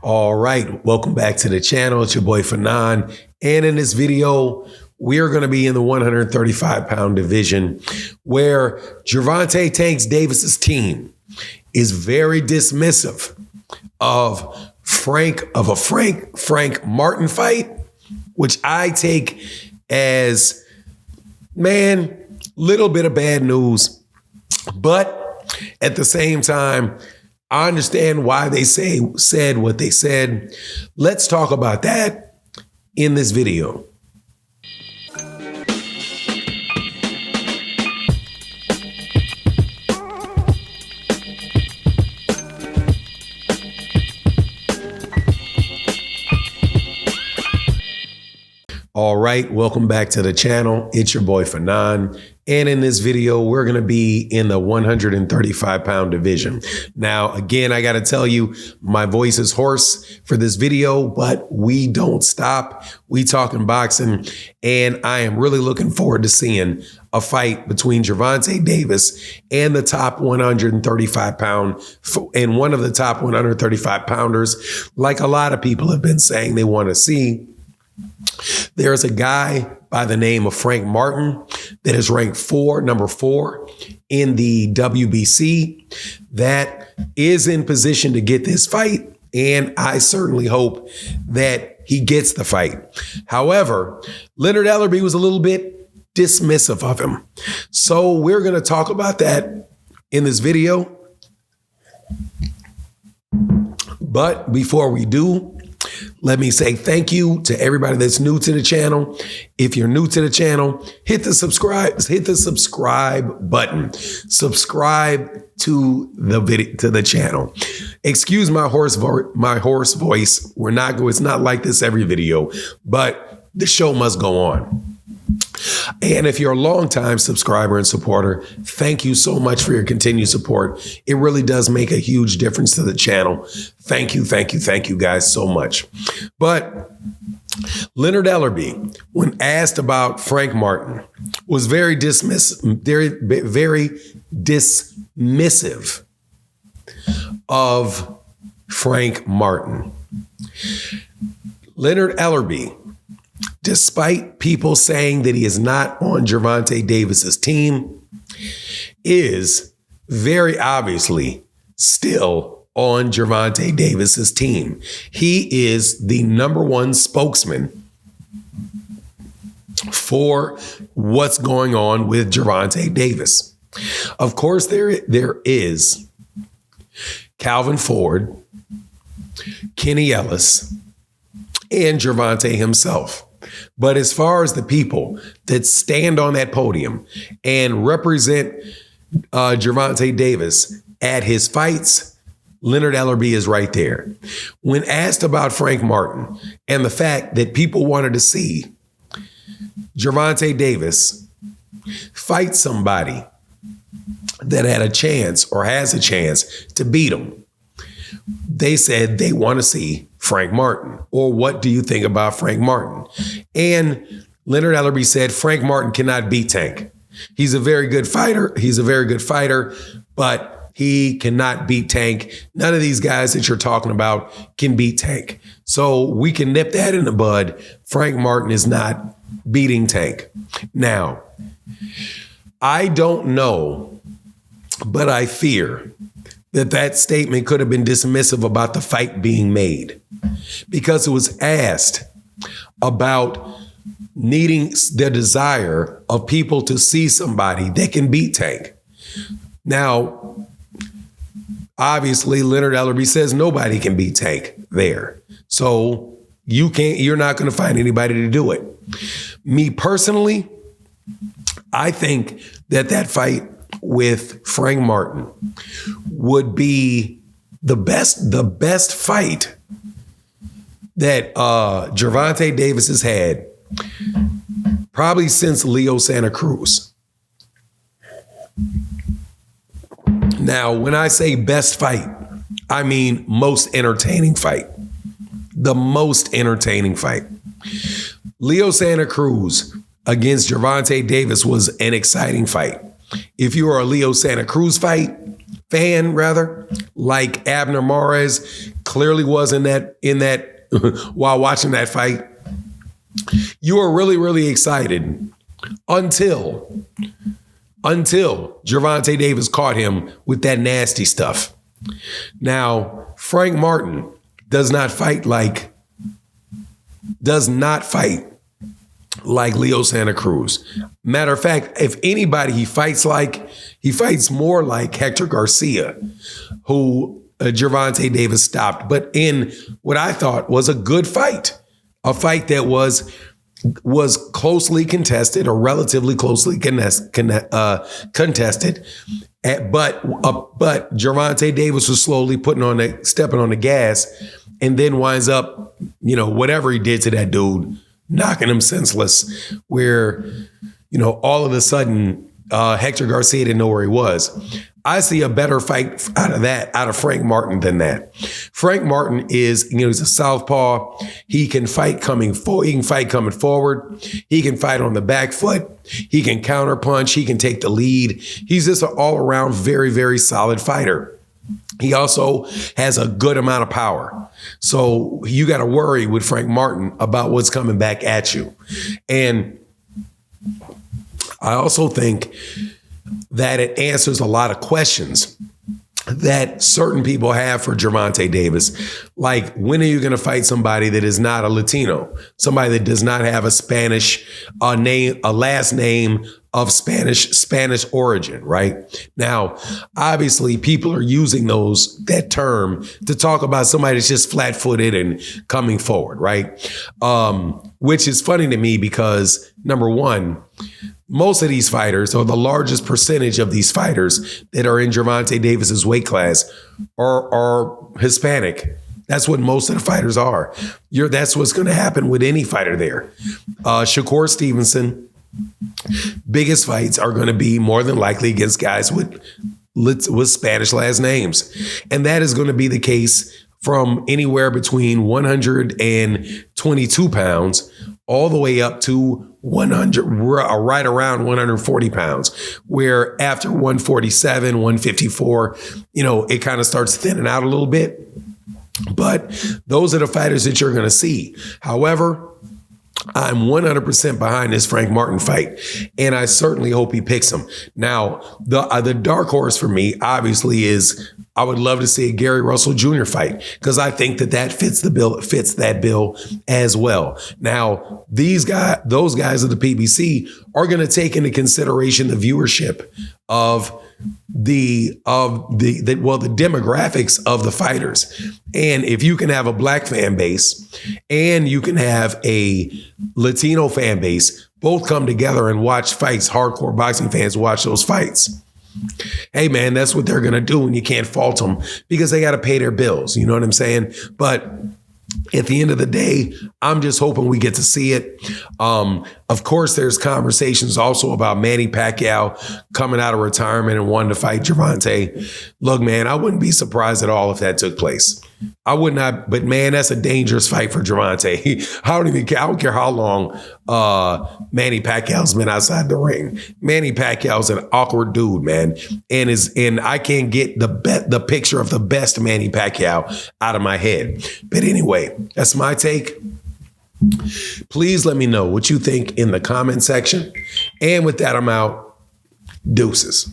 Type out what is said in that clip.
All right, welcome back to the channel. It's your boy Fanon. And in this video, we're going to be in the 135-pound division where Gervonta Tanks Davis's team is very dismissive of a Frank Martin fight, which I take as, man, little bit of bad news. But at the same time, I understand why they said what they said. Let's talk about that in this video. All right, welcome back to the channel. It's your boy Fanon. And in this video, we're going to be in the 135-pound division. Now, again, I got to tell you, my voice is hoarse for this video, but we don't stop. We talking boxing, and I am really looking forward to seeing a fight between Gervonta Davis and the top 135-pound and one of the top 135-pounders, like a lot of people have been saying they want to see. There's a guy by the name of Frank Martin that is ranked number four in the WBC that is in position to get this fight. And I certainly hope that he gets the fight. However, Leonard Ellerby was a little bit dismissive of him. So we're going to talk about that in this video. But before we do, let me say thank you to everybody that's new to the channel. If you're new to the channel, hit the subscribe button. Subscribe to the channel. Excuse my hoarse voice. It's not like this every video, but the show must go on. And if you're a longtime subscriber and supporter, thank you so much for your continued support. It really does make a huge difference to the channel. Thank you guys so much. But Leonard Ellerby, when asked about Frank Martin, was very dismissive of Frank Martin. Leonard Ellerby, despite people saying that he is not on Gervonta Davis's team, is very obviously still on Gervonta Davis's team. He is the number one spokesman for what's going on with Gervonta Davis. Of course, there is Calvin Ford, Kenny Ellis, and Gervonta himself. But as far as the people that stand on that podium and represent Gervonta Davis at his fights, Leonard Ellerby is right there. When asked about Frank Martin and the fact that people wanted to see Gervonta Davis fight somebody that had a chance or has a chance to beat him, they said they want to see Frank Martin, or what do you think about Frank Martin? And Leonard Ellerby said Frank Martin cannot beat Tank. He's a very good fighter. But he cannot beat Tank. None of these guys that you're talking about can beat Tank. So we can nip that in the bud. Frank Martin is not beating Tank. Now, I don't know, but I fear that statement could have been dismissive about the fight being made, because it was asked about needing the desire of people to see somebody that can beat Tank. Now, obviously, Leonard Ellerby says nobody can beat Tank there. So you're not going to find anybody to do it. Me personally, I think that fight with Frank Martin would be the best fight that Gervonta Davis has had probably since Leo Santa Cruz. Now, when I say best fight, I mean most entertaining fight. The most entertaining fight. Leo Santa Cruz against Gervonta Davis was an exciting fight. If you are a Leo Santa Cruz fan, like Abner Mares, clearly was in that while watching that fight. You were really, really excited until Gervonta Davis caught him with that nasty stuff. Now, Frank Martin does not fight like Leo Santa Cruz. Matter of fact, if anybody he fights more like Hector Garcia, who Gervonta Davis stopped, but in what I thought was a good fight, a fight that was closely contested or relatively closely contested. But Gervonta Davis was slowly stepping on the gas, and then winds up, whatever he did to that dude, knocking him senseless, where, all of a sudden, Hector Garcia didn't know where he was. I see a better fight out of Frank Martin than that. Frank Martin is, he's a southpaw. He can fight coming forward. He can fight coming forward. He can fight on the back foot. He can counter punch. He can take the lead. He's just an all around very, very solid fighter. He also has a good amount of power. So you got to worry with Frank Martin about what's coming back at you. And I also think that it answers a lot of questions that certain people have for Gervonta Davis. Like, when are you going to fight somebody that is not a Latino, somebody that does not have a Spanish name, a last name of Spanish origin, right? Now, obviously, people are using that term to talk about somebody that's just flat-footed and coming forward, right? Which is funny to me because, number one, most of these fighters, or the largest percentage of these fighters that are in Gervonta Davis's weight class, are Hispanic. That's what most of the fighters are. That's what's going to happen with any fighter there. Shakur Stevenson, biggest fights are going to be more than likely against guys with Spanish last names. And that is going to be the case from anywhere between 122 pounds all the way up to 100, right around 140 pounds, where after 147, 154, it kind of starts thinning out a little bit. But those are the fighters that you're going to see. However, I'm 100% behind this Frank Martin fight, and I certainly hope he picks him. Now, the dark horse for me, obviously, is I would love to see a Gary Russell Jr. fight, because I think that fits that bill as well. Now, those guys of the PBC are going to take into consideration the viewership of the demographics of the fighters. And if you can have a black fan base and you can have a Latino fan base, both come together and watch fights, hardcore boxing fans watch those fights. Hey man, that's what they're going to do, and you can't fault them because they got to pay their bills. You know what I'm saying? But at the end of the day, I'm just hoping we get to see it. Of course, there's conversations also about Manny Pacquiao coming out of retirement and wanting to fight Gervonta. Look, man, I wouldn't be surprised at all if that took place. I would not, but man, that's a dangerous fight for Gervonta. I don't care how long Manny Pacquiao's been outside the ring. Manny Pacquiao's an awkward dude, man, and I can't get the picture of the best Manny Pacquiao out of my head. But anyway, that's my take. Please let me know what you think in the comment section. And with that, I'm out. Deuces.